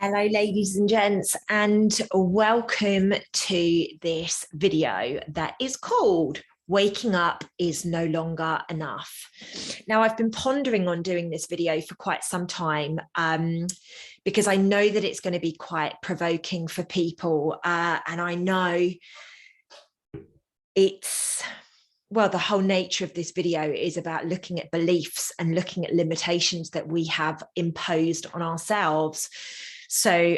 Hello, ladies and gents, and welcome to this video that is called Waking Up is No Longer Enough. Now, I've been pondering on doing this video for quite some time because I know that it's going to be quite provoking for people, and I know it's, well, the whole nature of this video is about looking at beliefs and looking at limitations that we have imposed on ourselves. So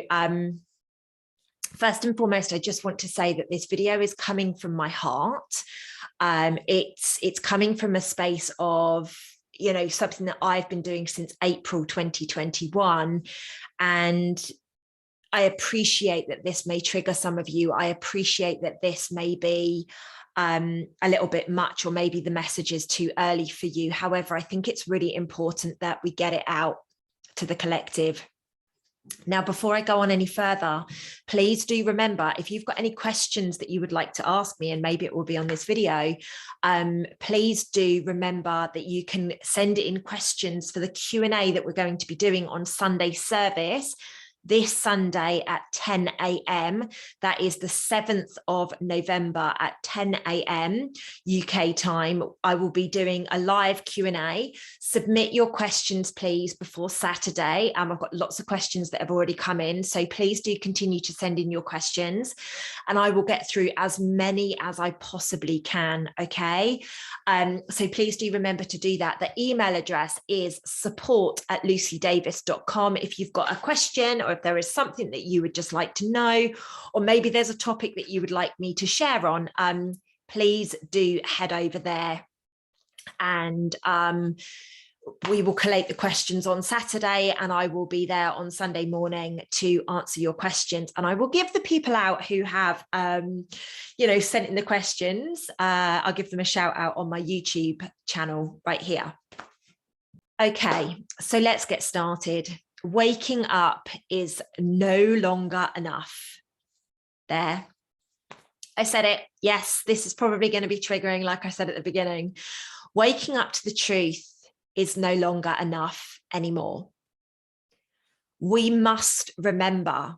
first and foremost, I just want to say that this video is coming from my heart. It's coming from a space of, you know, something that I've been doing since April 2021. And I appreciate that this may trigger some of you. I appreciate that this may be a little bit much, or maybe the message is too early for you. However, I think it's really important that we get it out to the collective. Now, before I go on any further, please do remember, if you've got any questions that you would like to ask me, and maybe it will be on this video, please do remember that you can send in questions for the Q&A that we're going to be doing on Sunday service. This Sunday at 10 a.m. That is the 7th of November at 10 a.m. UK time. I will be doing a live Q&A. Submit your questions, please, before Saturday. I've got lots of questions that have already come in, so please do continue to send in your questions, and I will get through as many as I possibly can, okay? So please do remember to do that. The email address is support@lucydavis.com if you've got a question, or if there is something that you would just like to know, or maybe there's a topic that you would like me to share on, please do head over there, and we will collate the questions on Saturday, and I will be there on Sunday morning to answer your questions. And I will give the people out who have, you know, sent in the questions, I'll give them a shout out on my YouTube channel right here. Okay, so let's get started. Waking up is no longer enough. There, I said it. Yes, this is probably going to be triggering, like I said at the beginning. Waking up to the truth is no longer enough anymore. We must remember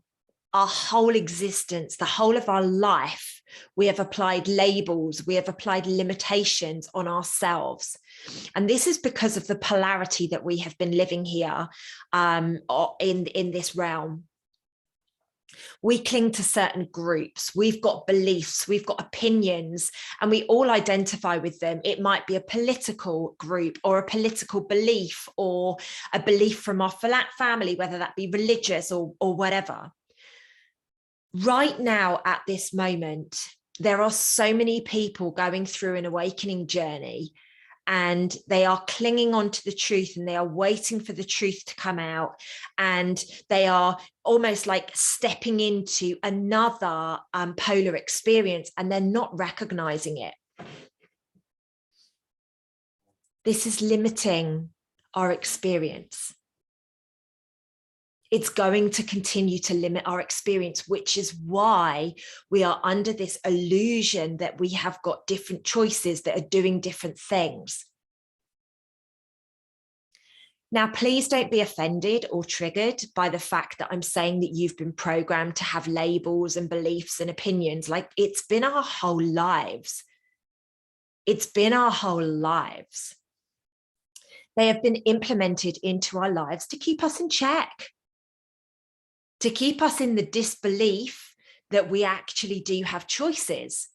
our whole existence, the whole of our life, we have applied labels, we have applied limitations on ourselves. And this is because of the polarity that we have been living here in this realm. We cling to certain groups, we've got beliefs, we've got opinions, and we all identify with them. It might be a political group, or a political belief, or a belief from our family, whether that be religious or whatever. Right now, at this moment, there are so many people going through an awakening journey, and they are clinging on to the truth, and they are waiting for the truth to come out, and they are almost like stepping into another polar experience, and they're not recognizing it. This is limiting our experience. It's going to continue to limit our experience, which is why we are under this illusion that we have got different choices that are doing different things. Now, please don't be offended or triggered by the fact that I'm saying that you've been programmed to have labels and beliefs and opinions. Like, it's been our whole lives. It's been our whole lives. They have been implemented into our lives to keep us in check, to keep us in the disbelief that we actually do have choices.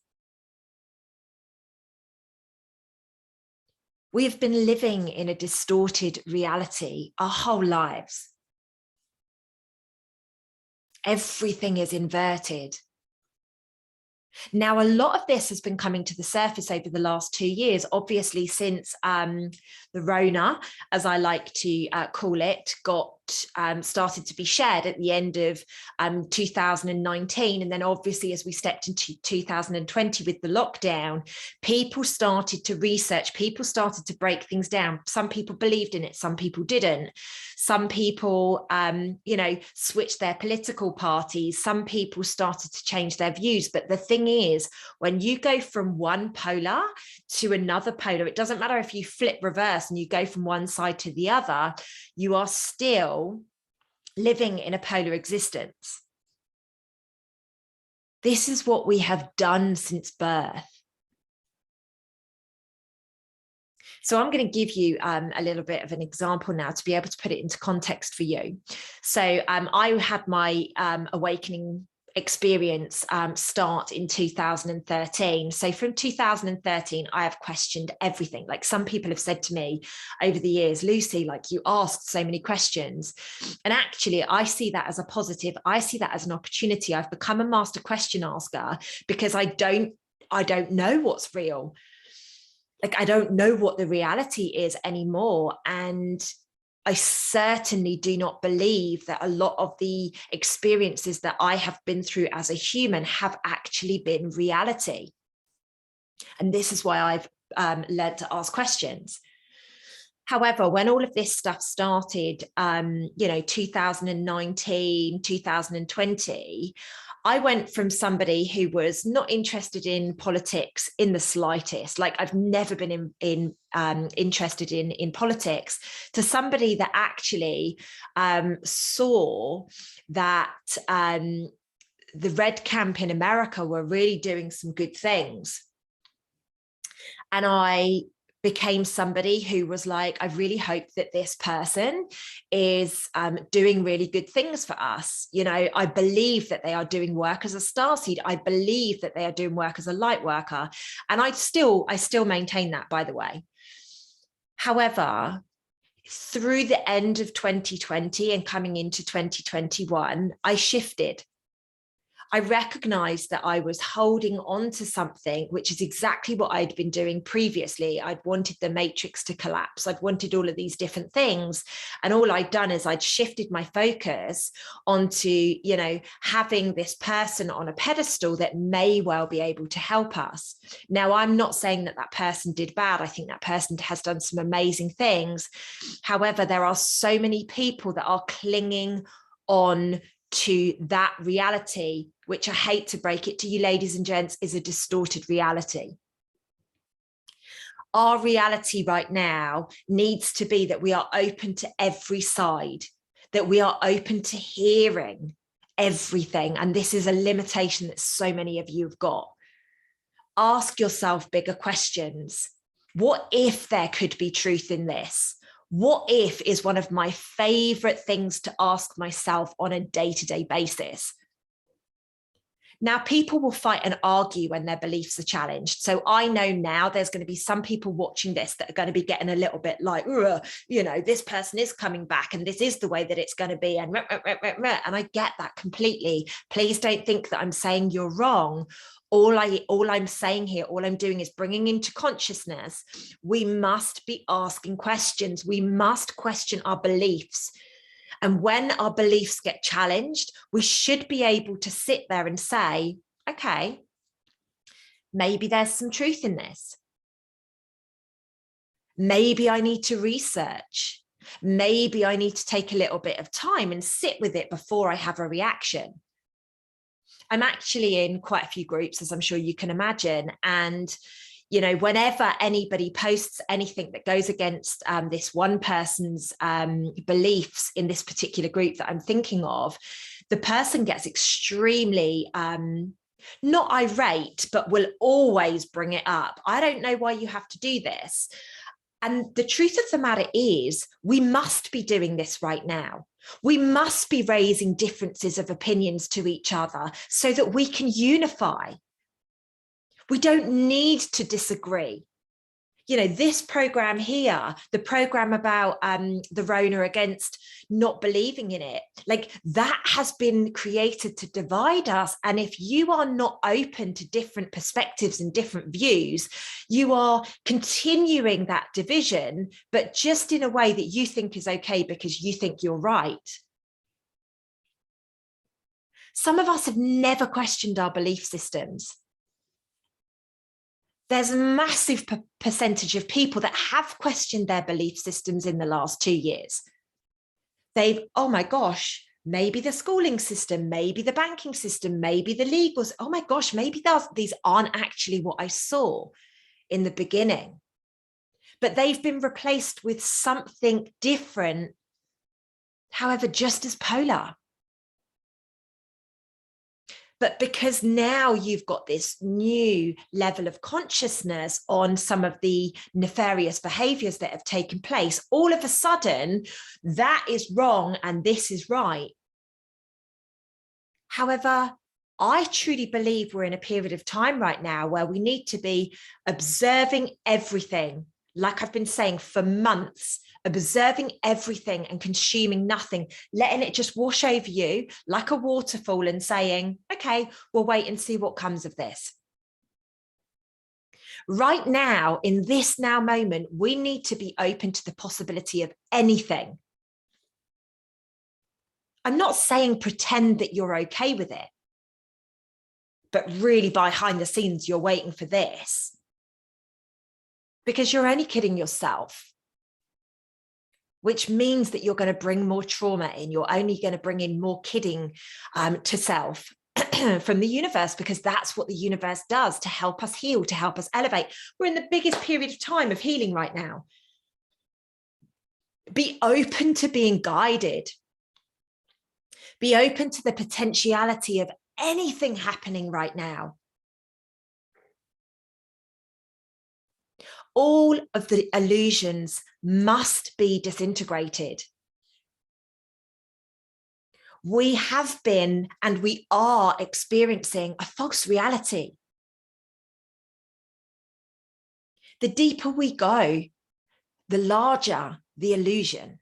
We have been living in a distorted reality our whole lives. Everything is inverted. Now, a lot of this has been coming to the surface over the last 2 years, obviously since the Rona, as I like to call it, started to be shared at the end of 2019. And then obviously, as we stepped into 2020 with the lockdown, people started to research, people started to break things down. Some people believed in it, some people didn't. Some people, you know, switched their political parties. Some people started to change their views. But the thing is, when you go from one polar to another polar, it doesn't matter if you flip reverse and you go from one side to the other, you are still living in a polar existence. This is what we have done since birth. So I'm going to give you a little bit of an example now to be able to put it into context for you. So I had my awakening experience start in 2013. So from 2013, I have questioned everything. Like, some people have said to me over the years, Lucy, like, you asked so many questions. And actually, I see that as a positive. I see that as an opportunity. I've become a master question asker because I don't know what's real. Like, I don't know what the reality is anymore. And I certainly do not believe that a lot of the experiences that I have been through as a human have actually been reality. And this is why I've learned to ask questions. However, when all of this stuff started, 2019, 2020, I went from somebody who was not interested in politics in the slightest, like I've never been interested in politics, to somebody that actually saw that the Red Camp in America were really doing some good things. And I became somebody who was like, I really hope that this person is doing really good things for us. You know, I believe that they are doing work as a starseed. I believe that they are doing work as a light worker. And I still maintain that, by the way. However, through the end of 2020 and coming into 2021, I shifted. I recognized that I was holding on to something, which is exactly what I'd been doing previously. I'd wanted the matrix to collapse. I'd wanted all of these different things. And all I'd done is I'd shifted my focus onto, having this person on a pedestal that may well be able to help us. Now, I'm not saying that that person did bad. I think that person has done some amazing things. However, there are so many people that are clinging on to that reality, which I hate to break it to you, ladies and gents, is a distorted reality. Our reality right now needs to be that we are open to every side, that we are open to hearing everything. And this is a limitation that so many of you have got. Ask yourself bigger questions. What if there could be truth in this? What if is one of my favorite things to ask myself on a day-to-day basis. Now, people will fight and argue when their beliefs are challenged. So I know now there's going to be some people watching this that are going to be getting a little bit like, this person is coming back and this is the way that it's going to be. And I get that completely. Please don't think that I'm saying you're wrong. All I'm saying here, all I'm doing is bringing into consciousness. We must be asking questions. We must question our beliefs. And when our beliefs get challenged, we should be able to sit there and say, okay, maybe there's some truth in this. Maybe I need to research. Maybe I need to take a little bit of time and sit with it before I have a reaction. I'm actually in quite a few groups, as I'm sure you can imagine. And, whenever anybody posts anything that goes against this one person's beliefs in this particular group that I'm thinking of, the person gets extremely not irate, but will always bring it up. I don't know why you have to do this. And the truth of the matter is, we must be doing this right now. We must be raising differences of opinions to each other so that we can unify. We don't need to disagree. This program here, the program about the Rona against not believing in it, like that has been created to divide us. And if you are not open to different perspectives and different views, you are continuing that division, but just in a way that you think is okay because you think you're right. Some of us have never questioned our belief systems. There's a massive percentage of people that have questioned their belief systems in the last 2 years. Oh my gosh, maybe the schooling system, maybe the banking system, maybe the legals. Oh my gosh, maybe these aren't actually what I saw in the beginning. But they've been replaced with something different however, just as polar. But because now you've got this new level of consciousness on some of the nefarious behaviors that have taken place, all of a sudden, that is wrong and this is right. However, I truly believe we're in a period of time right now where we need to be observing everything, like I've been saying for months, observing everything and consuming nothing, letting it just wash over you like a waterfall and saying, okay, we'll wait and see what comes of this. Right now, in this now moment, we need to be open to the possibility of anything. I'm not saying pretend that you're okay with it, but really behind the scenes, you're waiting for this, because you're only kidding yourself, which means that you're going to bring more trauma in. You're only going to bring in more kidding to self from the universe, because that's what the universe does to help us heal, to help us elevate. We're in the biggest period of time of healing right now. Be open to being guided. Be open to the potentiality of anything happening right now. All of the illusions must be disintegrated. We have been and we are experiencing a false reality. The deeper we go, the larger the illusion.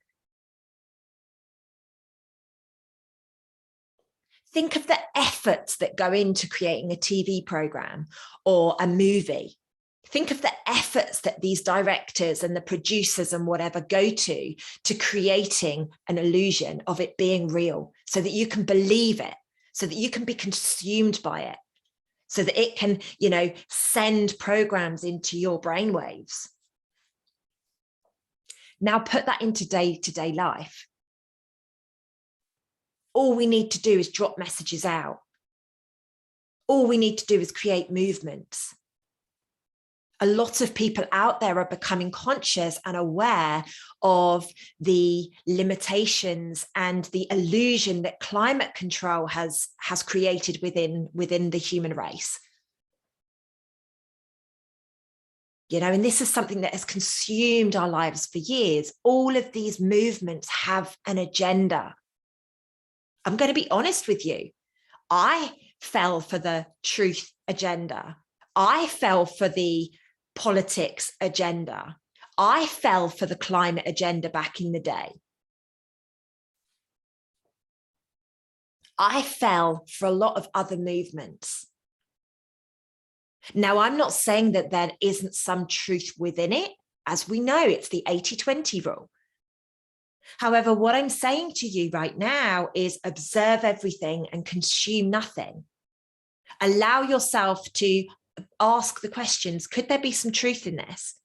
Think of the efforts that go into creating a TV program or a movie. Think of the efforts that these directors and the producers and whatever go to creating an illusion of it being real, so that you can believe it, so that you can be consumed by it, so that it can, you know, send programs into your brainwaves. Now put that into day-to-day life. All we need to do is drop messages out. All we need to do is create movements. A lot of people out there are becoming conscious and aware of the limitations and the illusion that climate control has created within the human race. You know, and this is something that has consumed our lives for years. All of these movements have an agenda. I'm going to be honest with you. I fell for the truth agenda. I fell for the politics agenda. I fell for the climate agenda back in the day. I fell for a lot of other movements. Now, I'm not saying that there isn't some truth within it. As we know, it's the 80-20 rule. However, what I'm saying to you right now is observe everything and consume nothing. Allow yourself to ask the questions. Could there be some truth in this?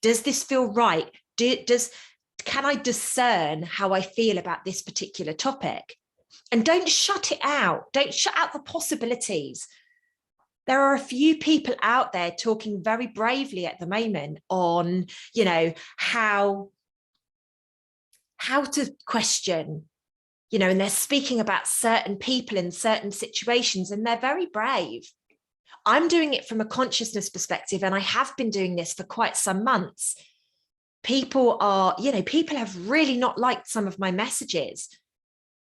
Does this feel right? Can I discern how I feel about this particular topic? And don't shut it out. Don't shut out the possibilities. There are a few people out there talking very bravely at the moment on, you know, how to question, you know, and they're speaking about certain people in certain situations, and they're very brave. I'm doing it from a consciousness perspective, and I have been doing this for quite some months. People are, you know, people have really not liked some of my messages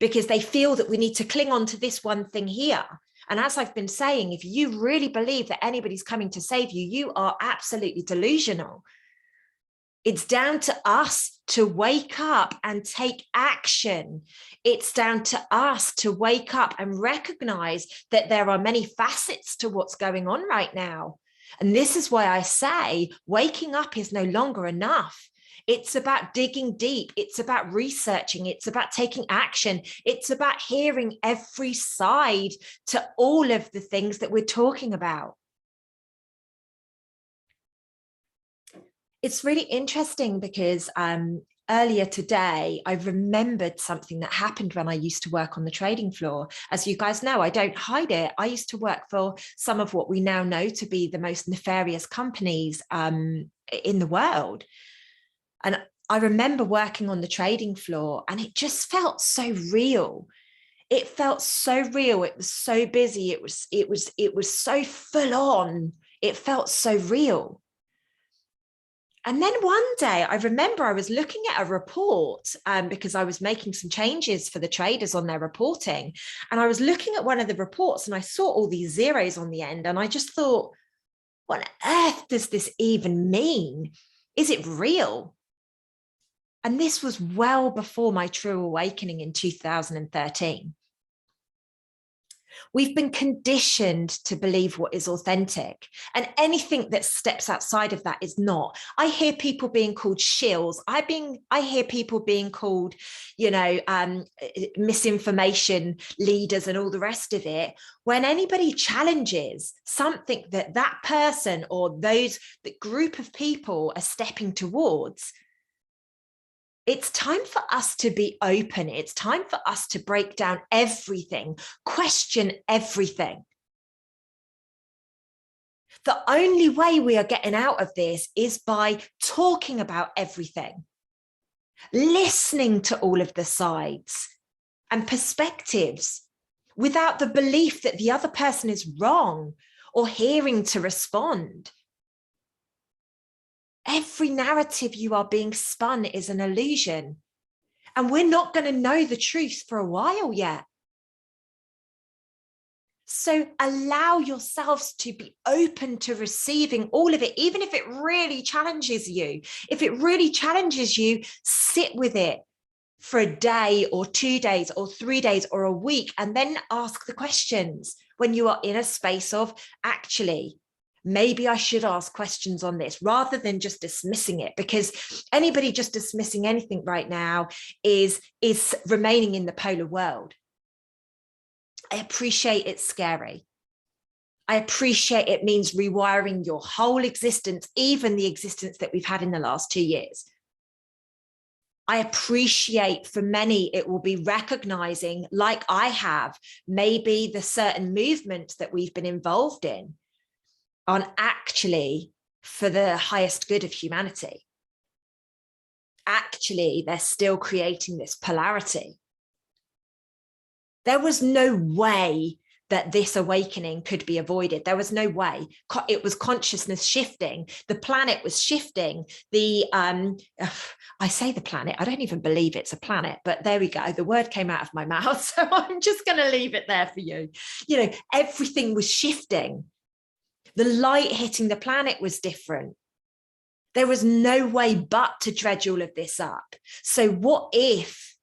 because they feel that we need to cling on to this one thing here. And as I've been saying, if you really believe that anybody's coming to save you, you are absolutely delusional. It's down to us to wake up and take action. It's down to us to wake up and recognize that there are many facets to what's going on right now. And this is why I say waking up is no longer enough. It's about digging deep. It's about researching. It's about taking action. It's about hearing every side to all of the things that we're talking about. It's really interesting because earlier today, I remembered something that happened when I used to work on the trading floor. As you guys know, I don't hide it. I used to work for some of what we now know to be the most nefarious companies in the world. And I remember working on the trading floor, and it just felt so real. It felt so real. It was so busy. It was so full on. It felt so real. And then one day I remember I was looking at a report because I was making some changes for the traders on their reporting. And I was looking at one of the reports and I saw all these zeros on the end. And I just thought, what on earth does this even mean? Is it real? And this was well before my true awakening in 2013. We've been conditioned to believe what is authentic, and anything that steps outside of that is not. I hear people being called shills. I hear people being called, misinformation leaders and all the rest of it. When anybody challenges something that that person or the group of people are stepping towards, it's time for us to be open. It's time for us to break down everything, question everything. The only way we are getting out of this is by talking about everything, listening to all of the sides and perspectives without the belief that the other person is wrong or hearing to respond. Every narrative you are being spun is an illusion, and we're not going to know the truth for a while yet. So allow yourselves to be open to receiving all of it, even if it really challenges you. If it really challenges you, sit with it for a day or 2 days or 3 days or a week, and then ask the questions when you are in a space of, actually, maybe I should ask questions on this, rather than just dismissing it, because anybody just dismissing anything right now is remaining in the polar world. I appreciate it's scary. I appreciate it means rewiring your whole existence, even the existence that we've had in the last 2 years. I appreciate for many, it will be recognizing, like I have, maybe the certain movements that we've been involved in aren't actually for the highest good of humanity. Actually, they're still creating this polarity. There was no way that this awakening could be avoided. There was no way. It was consciousness shifting. The planet was shifting. I say the planet, I don't even believe it's a planet, but there we go. The word came out of my mouth. So I'm just going to leave it there for you. Everything was shifting. The light hitting the planet was different. There was no way but to dredge all of this up. So what if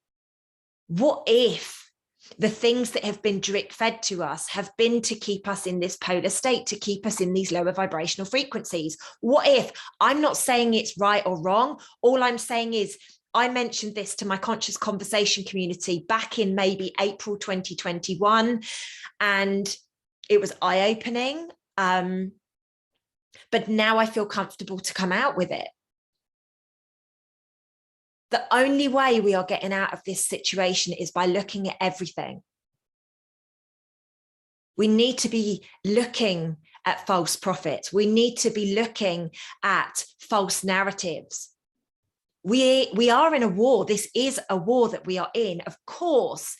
the things that have been drip fed to us have been to keep us in this polar state, to keep us in these lower vibrational frequencies? What if? I'm not saying it's right or wrong. All I'm saying is, I mentioned this to my conscious conversation community back in maybe April 2021, and it was eye-opening. But now I feel comfortable to come out with it. The only way we are getting out of this situation is by looking at everything. We need to be looking at false prophets. We need to be looking at false narratives. We are in a war. This is a war that we are in. Of course,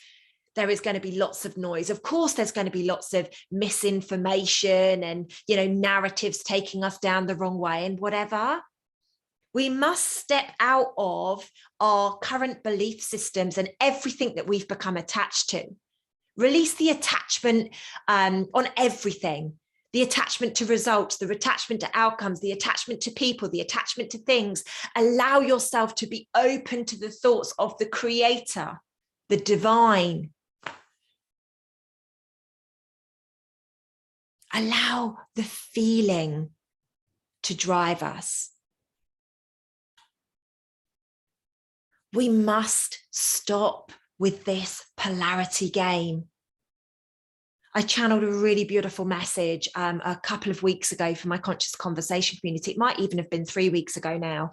there is going to be lots of noise. Of course, there's going to be lots of misinformation and, narratives taking us down the wrong way and whatever. We must step out of our current belief systems and everything that we've become attached to. Release the attachment on everything. The attachment to results, the attachment to outcomes, the attachment to people, the attachment to things. Allow yourself to be open to the thoughts of the Creator, the divine. Allow the feeling to drive us. We must stop with this polarity game. I channeled a really beautiful message a couple of weeks ago for my conscious conversation community. It might even have been 3 weeks ago now.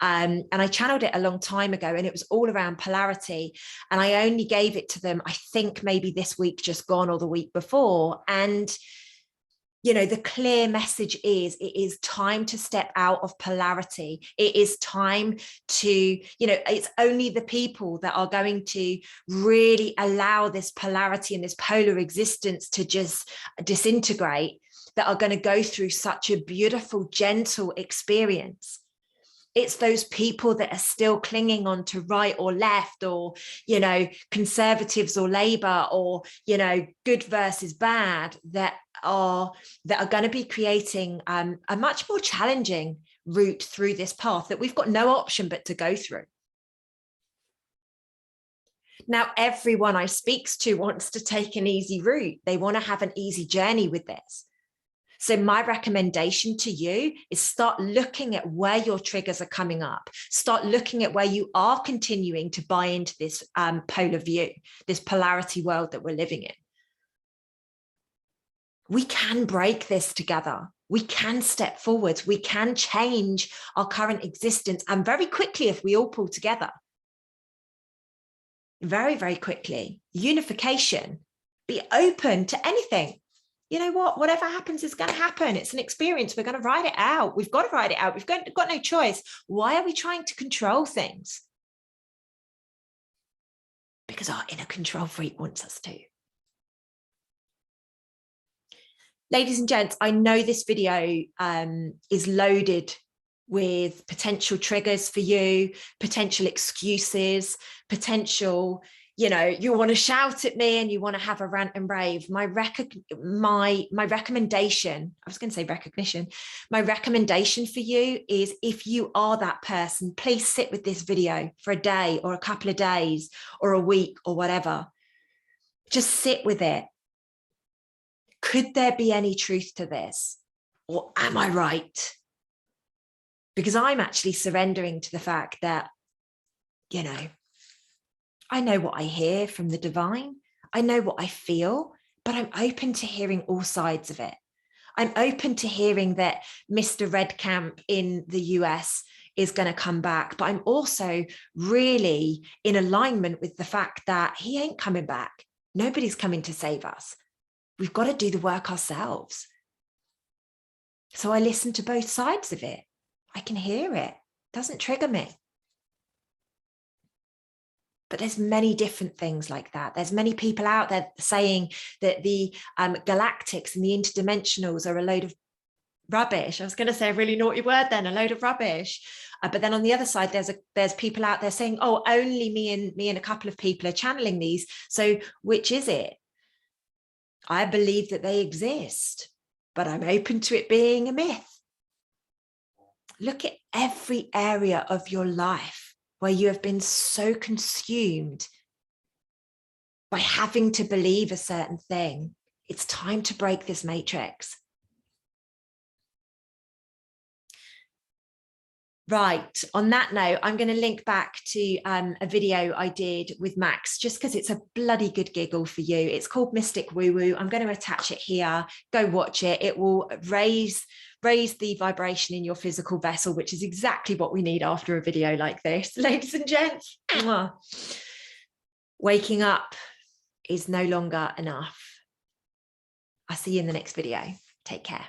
And I channeled it a long time ago, and it was all around polarity. And I only gave it to them, I think maybe this week just gone or the week before. And you know, the clear message is it is time to step out of polarity. It is time to, you know, it's only the people that are going to really allow this polarity and this polar existence to just disintegrate that are going to go through such a beautiful, gentle experience. It's those people that are still clinging on to right or left, or, you know, conservatives or Labour, or, you know, good versus bad, that are going to be creating a much more challenging route through this path that we've got no option but to go through. Now, everyone I speak to wants to take an easy route. They want to have an easy journey with this. So my recommendation to you is start looking at where your triggers are coming up. Start looking at where you are continuing to buy into this polar view, this polarity world that we're living in. We can break this together. We can step forwards. We can change our current existence, and very quickly if we all pull together. Very, very quickly. Unification. Be open to anything. You know what, whatever happens is going to happen. It's an experience. We're going to ride it out. We've got to ride it out. We've got no choice. Why are we trying to control things? Because our inner control freak wants us to. Ladies and gents, I know this video is loaded with potential triggers for you, potential excuses, potential, you know, you want to shout at me and you want to have a rant and rave. My recommendation, I was going to say recognition, my recommendation for you is, if you are that person, please sit with this video for a day or a couple of days or a week or whatever. Just sit with it. Could there be any truth to this? Or am I right? Because I'm actually surrendering to the fact that, you know, I know what I hear from the divine. I know what I feel, but I'm open to hearing all sides of it. I'm open to hearing that Mr. Red Camp in the US is going to come back, but I'm also really in alignment with the fact that he ain't coming back. Nobody's coming to save us. We've got to do the work ourselves. So I listen to both sides of it. I can hear it. It doesn't trigger me. But there's many different things like that. There's many people out there saying that the galactics and the interdimensionals are a load of rubbish. I was going to say a really naughty word then, a load of rubbish. But then on the other side, there's people out there saying, oh, only me and a couple of people are channeling these. So which is it? I believe that they exist, but I'm open to it being a myth. Look at every area of your life where you have been so consumed by having to believe a certain thing. It's time to break this matrix. Right, on that note, I'm going to link back to a video I did with Max, just because it's a bloody good giggle for you. It's called Mystic Woo Woo. I'm going to attach it here. Go watch it. It will raise the vibration in your physical vessel, which is exactly what we need after a video like this. Ladies and gents, waking up is no longer enough. I'll see you in the next video. Take care.